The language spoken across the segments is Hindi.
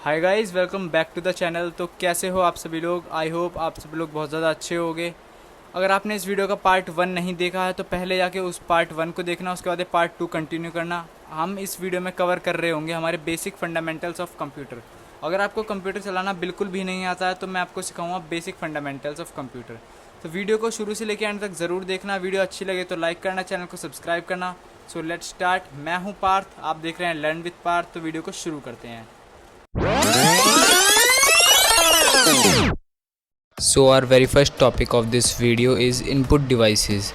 Hi guys, welcome back to the channel. तो कैसे हो आप सभी लोग? आई होप आप सभी लोग बहुत ज़्यादा अच्छे होंगे। अगर आपने इस वीडियो का पार्ट 1 नहीं देखा है तो पहले जाके उस पार्ट 1 को देखना, उसके बाद पार्ट 2 कंटिन्यू करना। हम इस वीडियो में कवर कर रहे होंगे हमारे बेसिक फंडामेंटल्स ऑफ कंप्यूटर। अगर आपको कंप्यूटर चलाना बिल्कुल भी नहीं आता है तो मैं आपको सिखाऊंगा बेसिक फंडामेंटल्स ऑफ कंप्यूटर। तो वीडियो को शुरू से लेकर एंड तक ज़रूर देखना। वीडियो अच्छी लगे तो लाइक करना, चैनल को सब्सक्राइब करना। So let's start. मैं हूँ पार्थ, आप देख रहे हैं लर्न विद पार्थ। तो वीडियो को शुरू करते हैं। So our very first topic of this video is input devices.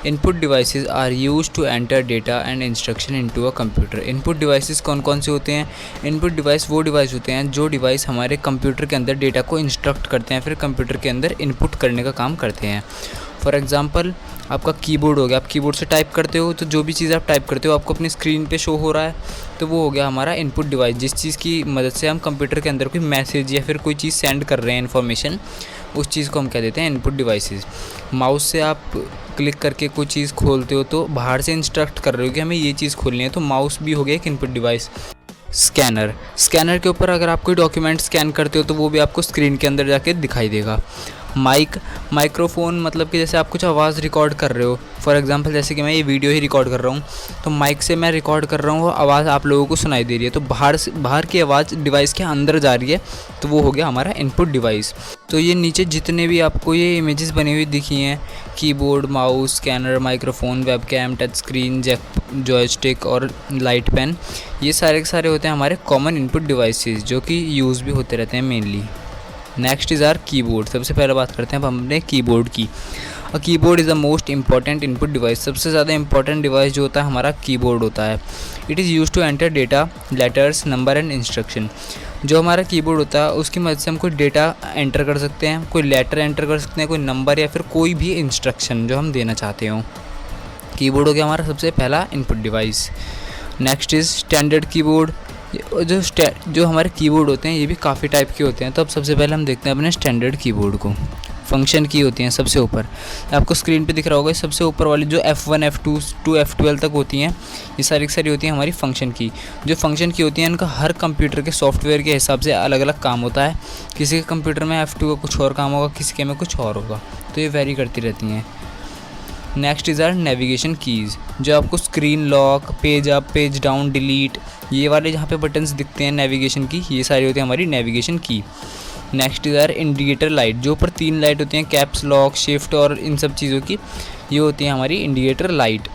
Input devices are used to enter data and instruction into a computer. Input devices कौन कौन से होते हैं? Input device वो डिवाइस होते हैं जो डिवाइस हमारे कंप्यूटर के अंदर डेटा को इंस्ट्रक्ट करते हैं, फिर कंप्यूटर के अंदर इनपुट करने का काम करते हैं। फॉर एग्ज़ाम्पल आपका कीबोर्ड हो गया, आप कीबोर्ड से टाइप करते हो तो जो भी चीज़ आप टाइप करते हो आपको अपनी स्क्रीन पे शो हो रहा है, तो वो हो गया हमारा इनपुट डिवाइस। जिस चीज़ की मदद से हम कंप्यूटर के अंदर कोई मैसेज या फिर कोई चीज़ सेंड कर रहे हैं इन्फॉर्मेशन, उस चीज़ को हम कह देते हैं इनपुट डिवाइसेस। माउस से आप क्लिक करके कोई चीज़ खोलते हो तो बाहर से इंस्ट्रक्ट कर रहे हो कि हमें ये चीज़ खोलनी है, तो माउस भी हो गया एक इनपुट डिवाइस। स्कैनर के ऊपर अगर आप कोई डॉक्यूमेंट स्कैन करते हो तो वो भी आपको स्क्रीन के अंदर जाके दिखाई देगा। माइक्रोफोन मतलब कि जैसे आप कुछ आवाज़ रिकॉर्ड कर रहे हो, फॉर एग्जांपल जैसे कि मैं ये वीडियो ही रिकॉर्ड कर रहा हूँ तो माइक से मैं रिकॉर्ड कर रहा हूँ, वो आवाज़ आप लोगों को सुनाई दे रही है, तो बाहर की आवाज़ डिवाइस के अंदर जा रही है, तो वो हो गया हमारा इनपुट डिवाइस। तो ये नीचे जितने भी आपको ये इमेजेस बनी हुई दिखी हैं, keyboard, mouse, scanner, microphone, webcam, touch screen, joystick और लाइट पेन, ये सारे के सारे होते हैं हमारे कॉमन इनपुट डिवाइसेस जो कि यूज़ भी होते रहते हैं mainly. Next is our keyboard. सबसे पहले बात करते हैं अब हमने कीबोर्ड की। Keyboard is the most important input device. सबसे ज़्यादा इंपॉर्टेंट डिवाइस जो होता है हमारा कीबोर्ड होता है। It is use to enter data, letters, number and instruction. जो हमारा कीबोर्ड होता है उसकी मदद से हम कोई डेटा एंटर कर सकते हैं, कोई लेटर एंटर कर सकते हैं, कोई नंबर या फिर कोई भी इंस्ट्रक्शन जो हम देना चाहते हो। कीबोर्ड हो गया हमारा सबसे पहला input device. Next is standard keyboard. जो हमारे कीबोर्ड होते हैं ये भी काफ़ी टाइप के होते हैं, तो अब सबसे पहले हम देखते हैं अपने स्टैंडर्ड कीबोर्ड को। फंक्शन की होती हैं सबसे ऊपर, आपको स्क्रीन पे दिख रहा होगा, सबसे ऊपर वाली जो F1 F2 टू F12 तक होती हैं, ये सारी सारी होती हैं हमारी फंक्शन की। जो फंक्शन की होती हैं इनका हर कंप्यूटर के सॉफ्टवेयर के हिसाब से अलग अलग काम होता है। किसी के कंप्यूटर में F2 का कुछ और काम होगा, किसी के में कुछ और होगा, तो ये वेरी करती रहती हैं। Next is our navigation keys. जो आपको screen lock, page up, page down, delete, ये वाले जहाँ पे बटन्स दिखते हैं नेविगेशन की, ये सारी होती है हमारी नेविगेशन की। Next is our indicator light. जो ऊपर 3 लाइट होती हैं, कैप्स लॉक, शिफ्ट और इन सब चीज़ों की, ये होती है हमारी इंडिकेटर लाइट।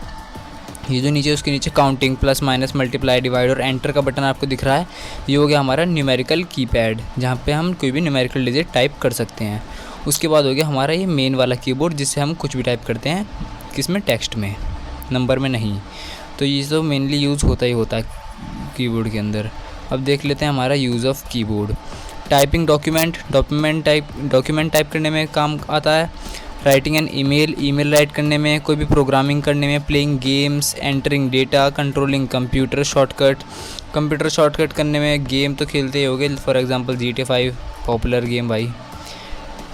ये जो नीचे उसके नीचे counting, plus minus, multiply, divide और एंटर का बटन आपको दिख रहा है, ये हो गया हमारा न्यूमेरिकल कीपैड, जहाँ पे हम कोई भी न्यूमेरिकल डिजिट टाइप कर सकते हैं। उसके बाद हो गया हमारा ये मेन वाला कीबोर्ड, जिससे हम कुछ भी टाइप करते हैं, किसमें, टेक्स्ट में, नंबर में नहीं। तो ये तो मेनली यूज़ होता ही होता है कीबोर्ड के अंदर। अब देख लेते हैं हमारा use of keyboard. Typing document type करने में काम आता है। राइटिंग एन ईमेल राइट करने में, कोई भी प्रोग्रामिंग करने में, playing games, entering data, controlling computer shortcut करने में। गेम तो खेलते ही होगे, for example GTA 5 popular game भाई,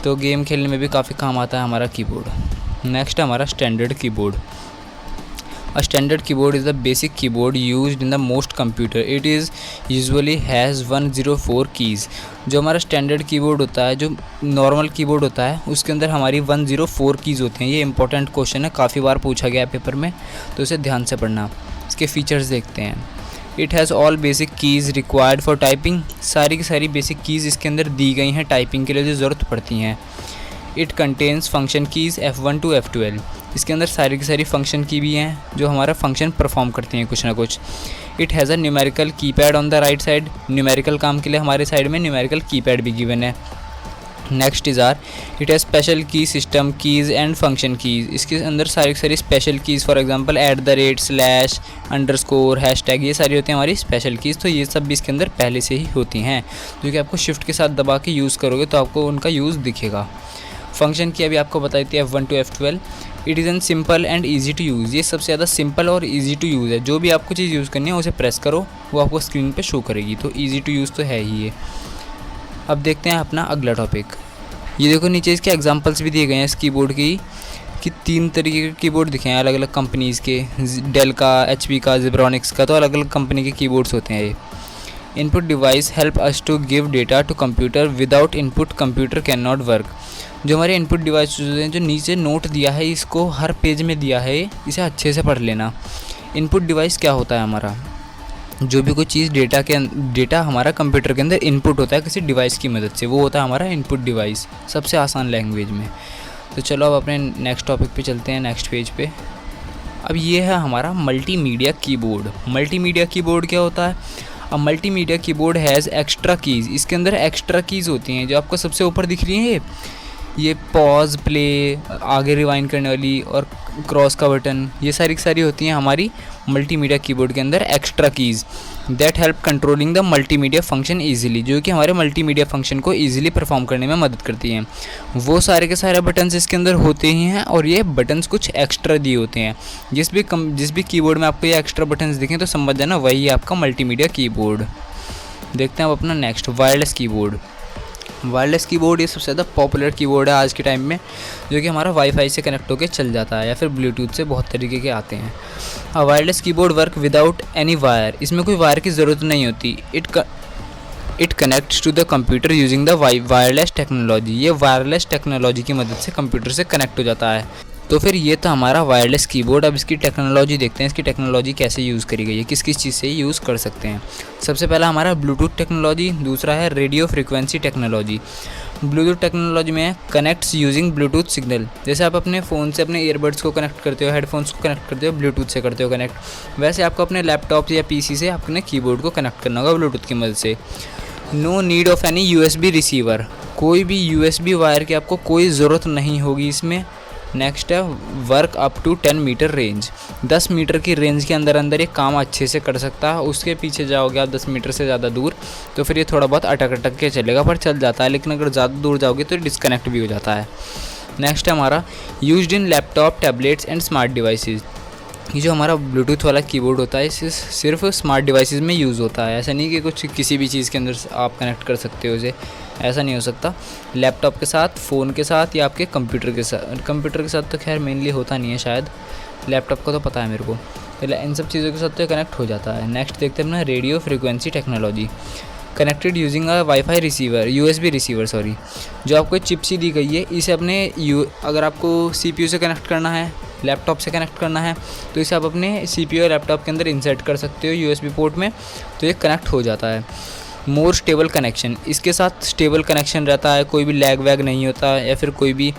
तो गेम खेलने में भी काफ़ी काम आता है हमारा कीबोर्ड। नेक्स्ट हमारा standard keyboard. A standard keyboard is the basic keyboard used in the most computer. It is usually has 104 keys. जो हमारा स्टैंडर्ड कीबोर्ड होता है, जो नॉर्मल कीबोर्ड होता है, उसके अंदर हमारी 104 कीज़ होती हैं। ये इंपॉर्टेंट क्वेश्चन है, काफ़ी बार पूछा गया है पेपर में, तो इसे ध्यान से पढ़ना। इसके फीचर्स देखते हैं। It has all basic keys required for typing. सारी की सारी बेसिक कीज़ इसके अंदर दी गई हैं टाइपिंग के लिए जो ज़रूरत पड़ती हैं। It contains function keys F1 to F12। इसके अंदर सारी की सारी फंक्शन की भी हैं जो हमारा फंक्शन परफॉर्म करती हैं कुछ ना कुछ। It has a numerical keypad on the right side. Numerical काम के लिए हमारे साइड में न्यूमेरिकल कीपैड भी गिवन है। Next is are it has special key system keys and function keys. इसके अंदर सारी की सारी special keys, for example @, _, hashtag, ये सारी होती हैं हमारी स्पेशल कीज़। तो ये सब भी इसके अंदर पहले से ही होती हैं, जो कि आपको शिफ्ट के साथ दबा के यूज़ करोगे तो आपको उनका यूज़ दिखेगा। फंक्शन की अभी आपको बताई थी F1 to F12। It is an simple and easy to use. ये सबसे ज़्यादा सिंपल और ईजी टू यूज़ है। जो भी आपको चीज़ यूज़ करनी है उसे प्रेस करो, वो आपको स्क्रीन पे शो करेगी, तो ईजी टू यूज़ तो है ही ये। अब देखते हैं अपना अगला टॉपिक। ये देखो नीचे इसके एग्जांपल्स भी दिए गए हैं इस कीबोर्ड की, कि 3 तरीके के कीबोर्ड दिखे हैं अलग अलग कंपनीज़ के। डेल का, HP का, जेब्रॉनिक्स का, तो अलग अलग कंपनी के कीबोर्ड्स होते हैं ये। Input device help us to give data to computer, without input computer can not work. जो हमारे इनपुट डिवाइस हैं, जो नीचे नोट दिया है, इसको हर पेज में दिया है, इसे अच्छे से पढ़ लेना। इनपुट डिवाइस क्या होता है हमारा, जो भी कोई चीज़ डेटा हमारा कंप्यूटर के अंदर इनपुट होता है किसी डिवाइस की मदद से, वो होता है हमारा इनपुट डिवाइस, सबसे आसान लैंग्वेज में। तो चलो अब अपने नेक्स्ट टॉपिक पे चलते हैं, नेक्स्ट पेज पे। अब ये है हमारा मल्टीमीडिया कीबोर्ड। मल्टीमीडिया कीबोर्ड क्या होता है? अब multimedia keyboard has extra keys. इसके अंदर एक्स्ट्रा कीज़ होती हैं जो आपको सबसे ऊपर दिख रही हैं, ये पॉज, प्ले, आगे रिवाइंड करने वाली और क्रॉस का बटन, ये सारी होती हैं हमारी मल्टीमीडिया कीबोर्ड के अंदर extra keys that help controlling the multimedia function easily, जो कि हमारे मल्टीमीडिया फंक्शन को ईजिली परफॉर्म करने में मदद करती हैं। वो सारे के सारे बटन्स इसके अंदर होते ही हैं और ये बटन्स कुछ एक्स्ट्रा दिए होते हैं। जिस भी कीबोर्ड में आपको ये एक्स्ट्रा बटन्स दिखें तो समझ जाना वही है आपका मल्टीमीडिया कीबोर्ड। देखते हैं अब अपना next, wireless keyboard. Wireless keyboard ये सबसे ज़्यादा पॉपुलर कीबोर्ड है आज के टाइम में, जो कि हमारा वाईफाई से कनेक्ट होकर चल जाता है या फिर ब्लूटूथ से, बहुत तरीके के आते हैं। Wireless keyboard work without any wire. इसमें कोई वायर की ज़रूरत नहीं होती। It connects to the computer using the wireless technology. ये वायरलेस टेक्नोलॉजी की मदद से कंप्यूटर से कनेक्ट हो जाता है। तो फिर ये था हमारा वायरलेस कीबोर्ड। अब इसकी टेक्नोलॉजी देखते हैं, इसकी टेक्नोलॉजी कैसे यूज़ करी गई है, किस किस चीज़ से यूज़ कर सकते हैं। सबसे पहला हमारा ब्लूटूथ टेक्नोलॉजी, दूसरा है radio frequency technology. Bluetooth technology में कनेक्ट्स यूजिंग ब्लूटूथ सिग्नल। जैसे आप अपने फ़ोन से अपने ईयरबड्स को कनेक्ट करते हो, हेडफोन्स को कनेक्ट करते हो, ब्लूटूथ से करते हो कनेक्ट, वैसे आपको अपने लैपटॉप या पीसी से अपने कीबोर्ड को कनेक्ट करना होगा ब्लूटूथ की मदद से। No need of any USB receiver. कोई भी यूएसबी वायर की आपको कोई ज़रूरत नहीं होगी इसमें। नेक्स्ट है work up to 10 metre range. 10 metre की रेंज के अंदर ये काम अच्छे से कर सकता है। उसके पीछे जाओगे आप 10 मीटर से ज़्यादा दूर तो फिर ये थोड़ा बहुत अटक के चलेगा, पर चल जाता है। लेकिन अगर ज़्यादा दूर जाओगे तो डिस्कनेक्ट भी हो जाता है। नेक्स्ट है हमारा used in laptop, tablets and smart devices. ये जो हमारा ब्लूटूथ वाला कीबोर्ड होता है इसे सिर्फ स्मार्ट डिवाइसेस में यूज़ होता है। ऐसा नहीं कि किसी भी चीज़ के अंदर आप कनेक्ट कर सकते हो इसे, ऐसा नहीं हो सकता। लैपटॉप के साथ, फ़ोन के साथ या आपके कंप्यूटर के साथ तो खैर मेनली होता नहीं है शायद, लैपटॉप को तो पता है मेरे को। तो इन सब चीज़ों के साथ तो कनेक्ट हो जाता है। नेक्स्ट देखते हैं अपना radio frequency technology. Connected using a wifi receiver, USB receiver sorry. जो आपको चिप सी दी गई है इसे अपने अगर आपको सीपीयू से कनेक्ट करना है, लैपटॉप से कनेक्ट करना है, तो इसे आप अपने सीपीयू या लैपटॉप के अंदर इंसर्ट कर सकते हो यूएसबी पोर्ट में, तो ये कनेक्ट हो जाता है। मोर स्टेबल कनेक्शन, इसके साथ स्टेबल कनेक्शन रहता है, कोई भी लैग वैग नहीं होता, या फिर कोई भी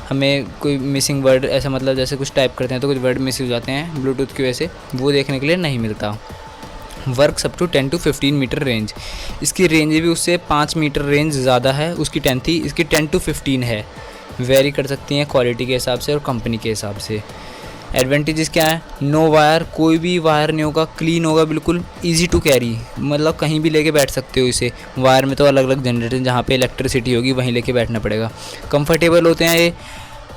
हमें कोई मिसिंग वर्ड, ऐसा मतलब जैसे कुछ टाइप करते हैं तो कुछ वर्ड मिस हो जाते हैं ब्लूटूथ की वजह से, वो देखने के लिए नहीं मिलता। Works up to 10 to 15 metre range. इसकी रेंज भी उससे 5 मीटर रेंज ज़्यादा है, उसकी 10 थी, इसकी 10 to 15 है। वेरी कर सकती हैं क्वालिटी के हिसाब से और कंपनी के हिसाब से। एडवांटेजेस क्या है? नो वायर, कोई भी वायर नहीं होगा, क्लीन होगा बिल्कुल, इजी टू कैरी, मतलब कहीं भी लेके बैठ सकते हो इसे। वायर में तो अलग अलग जनरेटर जहाँ पे इलेक्ट्रिसिटी होगी वहीं लेके बैठना पड़ेगा। कंफर्टेबल होते हैं ये,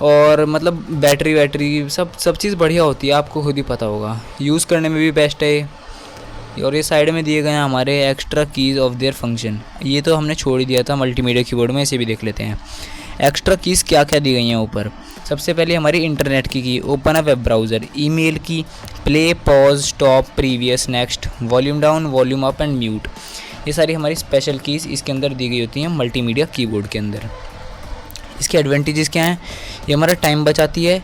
और मतलब बैटरी सब चीज़ बढ़िया होती है, आपको खुद ही पता होगा। यूज़ करने में भी बेस्ट है ये। और ये साइड में दिए गए हैं हमारे extra keys of their function. ये तो हमने छोड़ ही दिया था मल्टीमीडिया कीबोर्ड में, इसे भी देख लेते हैं। एक्स्ट्रा कीज़ क्या क्या दी गई हैं ऊपर। सबसे पहले हमारी इंटरनेट की open a web browser, email की play, pause, stop, previous, next, volume down, volume up and mute. ये सारी हमारी स्पेशल कीज़ इसके अंदर दी गई होती हैं मल्टीमीडिया कीबोर्ड के अंदर। इसके एडवांटेजेस क्या हैं? ये हमारा टाइम बचाती है,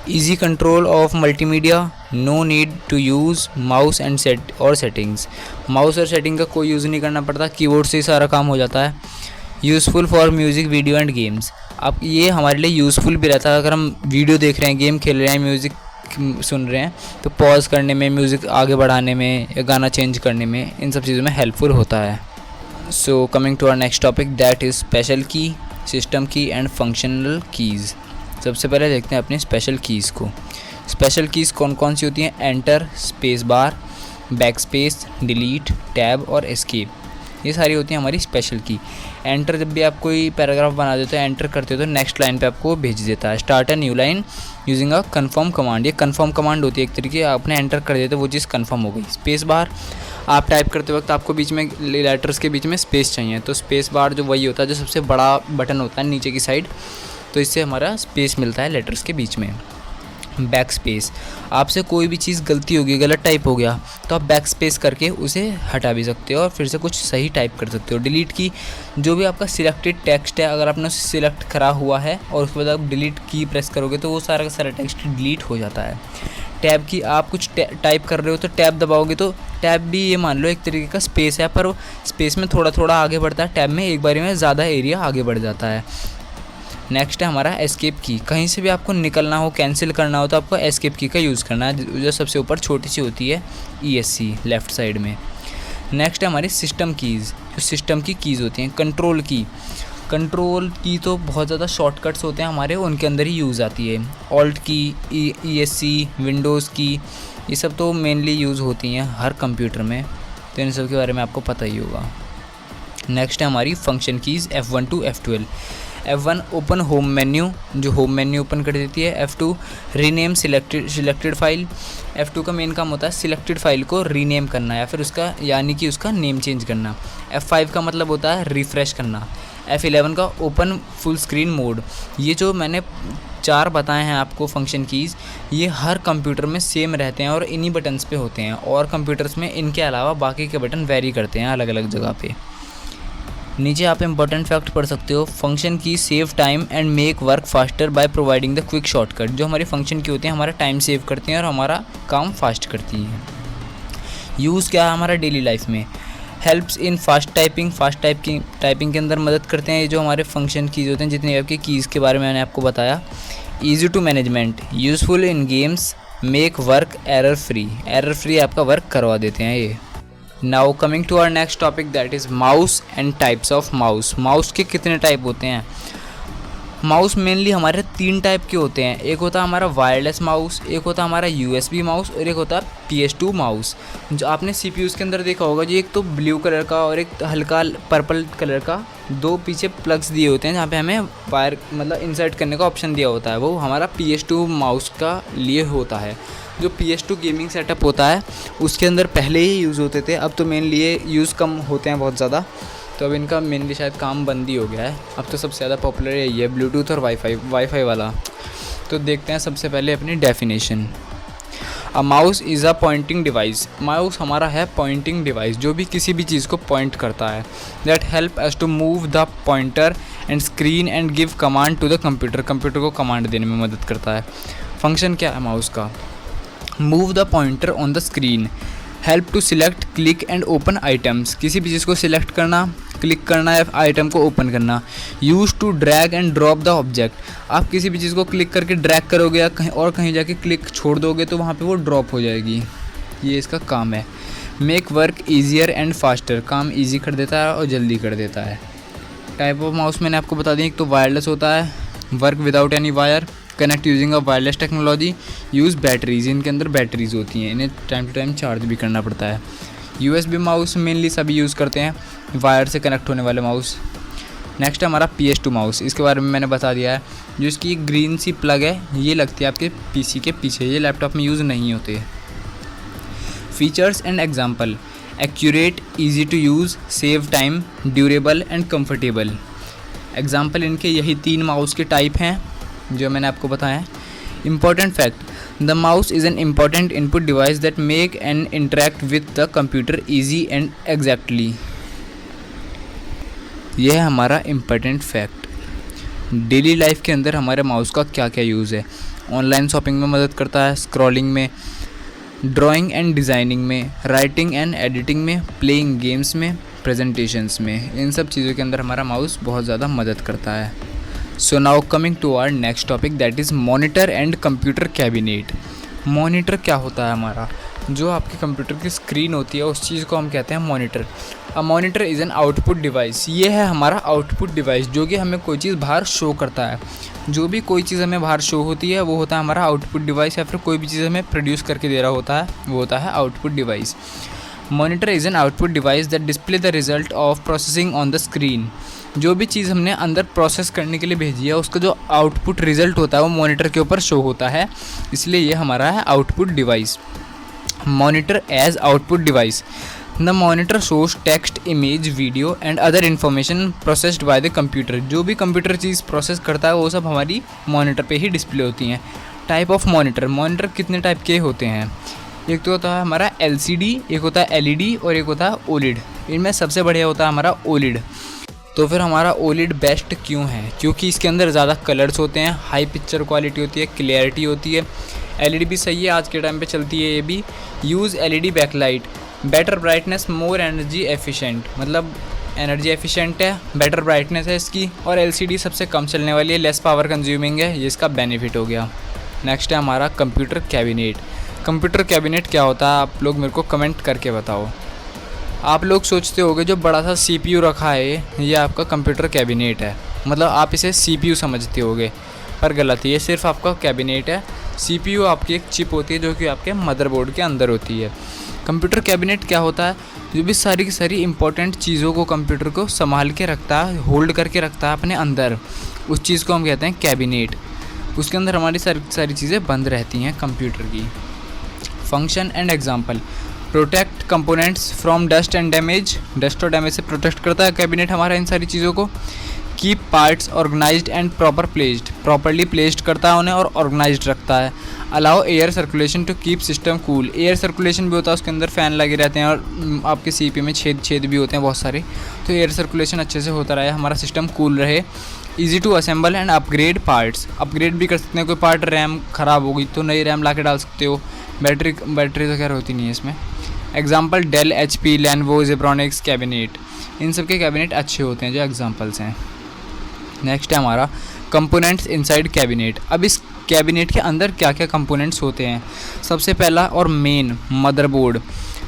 easy control of multimedia, no need to use mouse and settings. Mouse और सेटिंग का कोई यूज़ नहीं करना पड़ता, कीबोर्ड से ही सारा काम हो जाता है। Useful for music, video and games. अब ये हमारे लिए यूज़फुल भी रहता है, अगर हम वीडियो देख रहे हैं, गेम खेल रहे हैं, म्यूज़िक सुन रहे हैं, तो पॉज करने में, म्यूज़िक आगे बढ़ाने में या गाना चेंज करने में, इन सब चीज़ों में हेल्पफुल होता है। So coming to our next topic, that is special key, system key and functional keys. सबसे पहले देखते हैं अपने स्पेशल कीज़ को। स्पेशल कीज़ कौन कौन सी होती हैं? Enter, space bar, back space, delete, tab और एस्केप। ये सारी होती हैं हमारी स्पेशल की। एंटर, जब भी आप कोई पैराग्राफ बना देते हो, एंटर करते हो तो नेक्स्ट लाइन पे आपको भेज देता है। Start a new line using a confirm command. ये कन्फर्म कमांड होती है एक तरीके, आपने एंटर कर दिया तो वो चीज़ कन्फर्म हो गई। स्पेस बार, आप टाइप करते वक्त आपको बीच में लेटर्स के बीच में स्पेस चाहिए, तो स्पेस बार जो वही होता है जो सबसे बड़ा बटन होता है नीचे की साइड, तो इससे हमारा स्पेस मिलता है लेटर्स के बीच में। बैक स्पेस, आपसे कोई भी चीज़ गलती होगी, गलत टाइप हो गया तो आप बैक स्पेस करके उसे हटा भी सकते हो और फिर से कुछ सही टाइप कर सकते हो। डिलीट की, जो भी आपका सिलेक्टेड टेक्स्ट है अगर आपने उसे सिलेक्ट करा हुआ है और उसके बाद आप डिलीट की प्रेस करोगे तो वो सारा का सारा टेक्स्ट डिलीट हो जाता है। टैब की, आप कुछ टाइप कर रहे हो तो टैब दबाओगे तो टैब भी ये मान लो एक तरीके का स्पेस है, पर वो स्पेस में थोड़ा थोड़ा आगे बढ़ता है, टैब में एक बारी में ज़्यादा एरिया आगे बढ़ जाता है। नेक्स्ट है हमारा एस्केप की, कहीं से भी आपको निकलना हो, कैंसिल करना हो तो आपको एस्केप की का यूज़ करना है, जो सबसे ऊपर छोटी सी होती है ESC लेफ़्ट साइड में। नेक्स्ट है हमारी सिस्टम कीज़, जो सिस्टम की कीज़ होती हैं। कंट्रोल की तो बहुत ज़्यादा शॉर्टकट्स होते हैं हमारे, उनके अंदर ही यूज़ आती है। ऑल्ट की, ESC, विंडोज़ की, ये सब तो मेनली यूज़ होती हैं हर कंप्यूटर में, तो इन सब के बारे में आपको पता ही होगा। नेक्स्ट है हमारी function keys F1 to F12। F1 open home menu, जो होम मेन्यू ओपन कर देती है। F2 rename selected file, F2 का मेन काम होता है सिलेक्टेड फाइल को रीनेम करना या फिर उसका यानी कि उसका नेम चेंज करना। F5 का मतलब होता है रिफ़्रेश करना। F11 का ओपन फुल स्क्रीन मोड। ये जो मैंने 4 बताए हैं आपको फंक्शन कीज़, ये हर कंप्यूटर में सेम रहते हैं और इन्हीं बटन्स पे होते हैं, और कंप्यूटर्स में इनके अलावा बाकी के बटन वेरी करते हैं अलग अलग जगह पे। नीचे आप इंपॉर्टेंट फैक्ट पढ़ सकते हो। फंक्शन की save time and make work faster by providing the quick shortcut. जो हमारी फंक्शन की होती है हमारा टाइम सेव करती हैं और हमारा काम फास्ट करती है। यूज़ क्या है हमारा डेली लाइफ में? हेल्प्स इन फास्ट टाइपिंग के अंदर मदद करते हैं ये जो हमारे फंक्शन कीज़ होते हैं, जितने आपके कीज़ के बारे में मैंने आपको बताया। Easy to management, useful in games, make work error free आपका वर्क करवा देते हैं ये। Now coming to our next topic, that is mouse and types of mouse. Mouse के कितने टाइप होते हैं? माउस मेनली हमारे 3 टाइप के होते हैं। एक होता है हमारा वायरलेस माउस, एक होता है हमारा USB माउस और एक होता है PS2 माउस। जो आपने CPUs के अंदर देखा होगा, जी एक तो ब्लू कलर का और एक हल्का पर्पल कलर का, 2 पीछे प्लग्स दिए होते हैं जहाँ पे हमें वायर मतलब इंसर्ट करने का ऑप्शन दिया होता है, वो हमारा PS2 माउस का लिए होता है। जो PS2 गेमिंग सेटअप होता है उसके अंदर पहले ही यूज़ होते थे, अब तो मेनली ये यूज़ कम होते हैं बहुत ज़्यादा, तो अब इनका मेनली शायद काम बंद ही हो गया है। अब तो सबसे ज़्यादा पॉपुलर यही है, ब्लूटूथ और वाईफाई वाला। तो देखते हैं सबसे पहले अपनी definition. A mouse is a pointing device. Mouse हमारा है पॉइंटिंग डिवाइस, जो भी किसी भी चीज़ को पॉइंट करता है। That help us to move the pointer and screen and give command to the computer. Computer को कमांड देने में मदद करता है। फंक्शन क्या है माउस का? Move the pointer on the screen, help to select, click and open items. किसी भी चीज़ को सिलेक्ट करना, क्लिक करना या आइटम को ओपन करना। Use to drag and drop the object. आप किसी भी चीज़ को क्लिक करके ड्रैग करोगे या कहीं जाके क्लिक छोड़ दोगे तो वहाँ पे वो ड्रॉप हो जाएगी, ये इसका काम है। Make work easier and faster, काम ईजी कर देता है और जल्दी कर देता है। टाइप ऑफ माउस मैंने आपको बता दी, एक तो वायरलेस होता है, work without any wire, connect using a wireless technology, use batteries, इनके अंदर बैटरीज होती हैं, इन्हें टाइम टू टाइम चार्ज भी करना पड़ता है। USB माउस मेनली सभी यूज़ करते हैं, वायर से कनेक्ट होने वाले माउस। नेक्स्ट है हमारा PS2 माउस, इसके बारे में मैंने बता दिया है। जो इसकी ग्रीन सी प्लग है, ये लगती है आपके PC के पीछे, ये लैपटॉप में यूज़ नहीं होते। Features and example, accurate, easy to use, save time, durable and comfortable. Example इनके यही 3 माउस के टाइप हैं जो मैंने आपको बताया। Important fact, the mouse is an important input device that make and interact with the computer easy and exactly. यह है हमारा इम्पॉर्टेंट फैक्ट। डेली लाइफ के अंदर हमारे माउस का क्या क्या यूज़ है? ऑनलाइन शॉपिंग में मदद करता है, स्क्रॉलिंग में, ड्राइंग एंड डिज़ाइनिंग में, राइटिंग एंड एडिटिंग में, प्लेइंग गेम्स में, प्रेजेंटेशंस में, इन सब चीज़ों के अंदर हमारा माउस बहुत ज़्यादा मदद करता है। So now coming to our next topic, that is monitor and computer cabinet. Monitor क्या होता है हमारा? जो आपके कंप्यूटर की स्क्रीन होती है उस चीज़ को हम कहते हैं monitor. A monitor is an output device, ये है हमारा आउटपुट डिवाइस जो कि हमें कोई चीज़ बाहर शो करता है। जो भी कोई चीज़ हमें बाहर शो होती है वो होता है हमारा आउटपुट डिवाइस, या फिर कोई भी चीज़ हमें प्रोड्यूस करके दे रहा होता है वो होता है output device. Monitor is an output device that display the result of processing on the screen. जो भी चीज़ हमने अंदर प्रोसेस करने के लिए भेजी है उसका जो आउटपुट रिजल्ट होता है वो मॉनिटर के ऊपर शो होता है, इसलिए ये हमारा है output device. Monitor as output device, the monitor shows text, image, video and other information processed by the computer. जो भी कंप्यूटर चीज़ प्रोसेस करता है वो सब हमारी मॉनिटर पे ही डिस्प्ले होती हैं। टाइप ऑफ मॉनिटर, मॉनिटर कितने टाइप के होते हैं? एक तो होता है हमारा LCD, एक होता है LED और एक होता है OLED। इनमें सबसे बढ़िया होता है हमारा OLED। तो फिर हमारा OLED बेस्ट क्यों है? क्योंकि इसके अंदर ज़्यादा कलर्स होते हैं, हाई पिक्चर क्वालिटी होती है, क्लियरिटी होती है। LED भी सही है, आज के टाइम पे चलती है ये भी। Use LED backlight, better brightness, more energy efficient, मतलब एनर्जी एफिशिएंट है, बेटर ब्राइटनेस है इसकी। और LCD सबसे कम चलने वाली है, लेस पावर कंज्यूमिंग है, ये इसका बेनिफिट हो गया। नेक्स्ट है हमारा कंप्यूटर कैबिनेट। कंप्यूटर कैबिनेट क्या होता है, आप लोग मेरे को कमेंट करके बताओ। आप लोग सोचते होगे जो बड़ा सा CPU रखा है ये आपका कंप्यूटर कैबिनेट है, मतलब आप इसे CPU समझते होगे, पर गलत है, ये सिर्फ आपका कैबिनेट है। CPU आपकी एक चिप होती है जो कि आपके मदरबोर्ड के अंदर होती है। कंप्यूटर कैबिनेट क्या होता है? जो भी सारी की सारी इंपॉर्टेंट चीज़ों को कंप्यूटर को संभाल के रखता है, होल्ड करके रखता है अपने अंदर, उस चीज़ को हम कहते हैं कैबिनेट। उसके अंदर हमारी सारी चीज़ें बंद रहती हैं कंप्यूटर की। Function and example, protect components from dust and damage, dust और डैमेज से प्रोटेक्ट करता है कैबिनेट हमारा इन सारी चीज़ों को। Keep parts organised and proper placed, properly placed करता है उन्हें और ऑर्गेनाइज्ड रखता है। Allow air circulation to keep system cool, air circulation भी होता है, उसके अंदर फ़ैन लगे रहते हैं और आपके CPU में छेद भी होते हैं बहुत सारे, तो एयर सर्कुलेशन अच्छे से होता रहे, हमारा सिस्टम कूल रहे। Easy to assemble and upgrade parts, upgrade भी कर सकते हैं, कोई पार्ट रैम ख़राब हो गई तो नई रैम ला के डाल सकते हो। बैटरी तो खैर होती नहीं है इसमें। Example Dell, HP, Lenovo, Zebronics cabinet, इन सब के कैबिनेट अच्छे होते हैं जो एग्जाम्पल्स हैं। नेक्स्ट है हमारा कंपोनेंट्स इनसाइड कैबिनेट। अब इस कैबिनेट के अंदर क्या क्या कंपोनेंट्स होते हैं? सबसे पहला और main motherboard,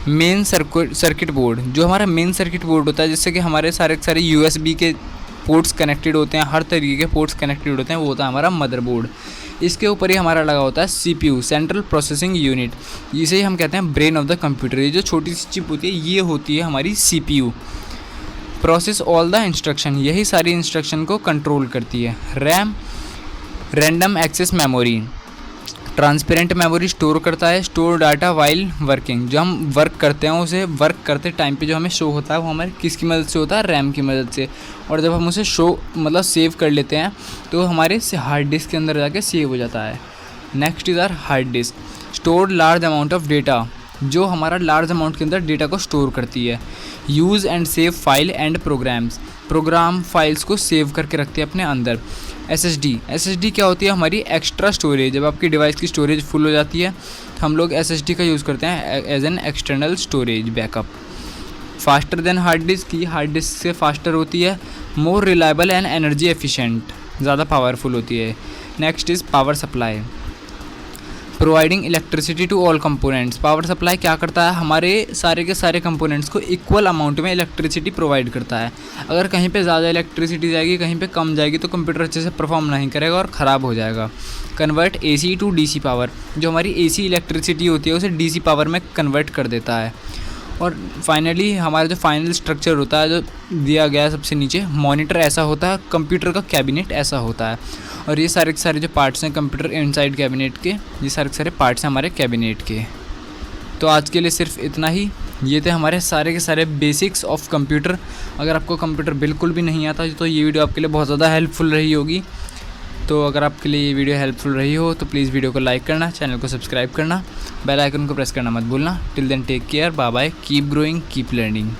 main circuit board, जो हमारा मेन सर्किट बोर्ड होता है जिससे कि हमारे सारे USB के पोर्ट्स कनेक्टेड होते हैं, हर तरीके के पोर्ट्स कनेक्टेड होते हैं, वो होता है हमारा मदरबोर्ड। इसके ऊपर ही हमारा लगा होता है CPU, सेंट्रल प्रोसेसिंग यूनिट, जिसे हम कहते हैं ब्रेन ऑफ द कंप्यूटर। ये जो छोटी सी चिप होती है ये होती है हमारी CPU। Process all the instruction, यही सारी इंस्ट्रक्शन को कंट्रोल करती है। RAM, random access memory, transparent memory store करता है, स्टोर डाटा वाइल वर्किंग, जो हम वर्क करते हैं उसे वर्क करते टाइम पे जो हमें शो होता है वो हमारे किसकी मदद से होता है? रैम की मदद से। और जब हम उसे शो मतलब सेव कर लेते हैं तो हमारे हार्ड डिस्क के अंदर जाके सेव हो जाता है। Next is our hard disk, store large amount of data, जो हमारा लार्ज अमाउंट के अंदर डेटा को स्टोर करती है। Use and save file and programs, program files को सेव करके रखती है अपने अंदर। SSD क्या होती है? हमारी एक्स्ट्रा स्टोरेज, जब आपकी डिवाइस की स्टोरेज फुल हो जाती है तो हम लोग SSD का यूज़ करते हैं as an external storage backup. Faster than hard disk, ये हार्ड डिस्क से फास्टर होती है। More reliable and energy efficient, ज़्यादा पावरफुल होती है। Next is power supply, providing electricity to all components. Power supply क्या करता है? हमारे सारे के सारे कंपोनेंट्स को इक्वल अमाउंट में इलेक्ट्रिसिटी प्रोवाइड करता है। अगर कहीं पे ज़्यादा इलेक्ट्रिसिटी जाएगी, कहीं पे कम जाएगी तो कंप्यूटर अच्छे से परफॉर्म नहीं करेगा और ख़राब हो जाएगा। Convert AC to DC power, जो हमारी AC इलेक्ट्रिसिटी होती है उसे DC पावर में कन्वर्ट कर देता है। और फाइनली हमारा जो फाइनल स्ट्रक्चर होता है जो दिया गया है सबसे नीचे, मॉनिटर ऐसा होता है, कंप्यूटर का कैबिनेट ऐसा होता है। और ये सारे के सारे जो पार्ट्स हैं कंप्यूटर इनसाइड कैबिनेट के, ये सारे के सारे पार्ट्स हैं हमारे कैबिनेट के। तो आज के लिए सिर्फ इतना ही। ये थे हमारे सारे के सारे बेसिक्स ऑफ कंप्यूटर। अगर आपको कंप्यूटर बिल्कुल भी नहीं आता तो ये वीडियो आपके लिए बहुत ज़्यादा हेल्पफुल रही होगी। तो अगर आपके लिए ये वीडियो हेल्पफुल रही हो तो प्लीज़ वीडियो को लाइक करना, चैनल को सब्सक्राइब करना, बेल आइकन को प्रेस करना मत भूलना। Till then take care, bye bye, keep growing, keep learning.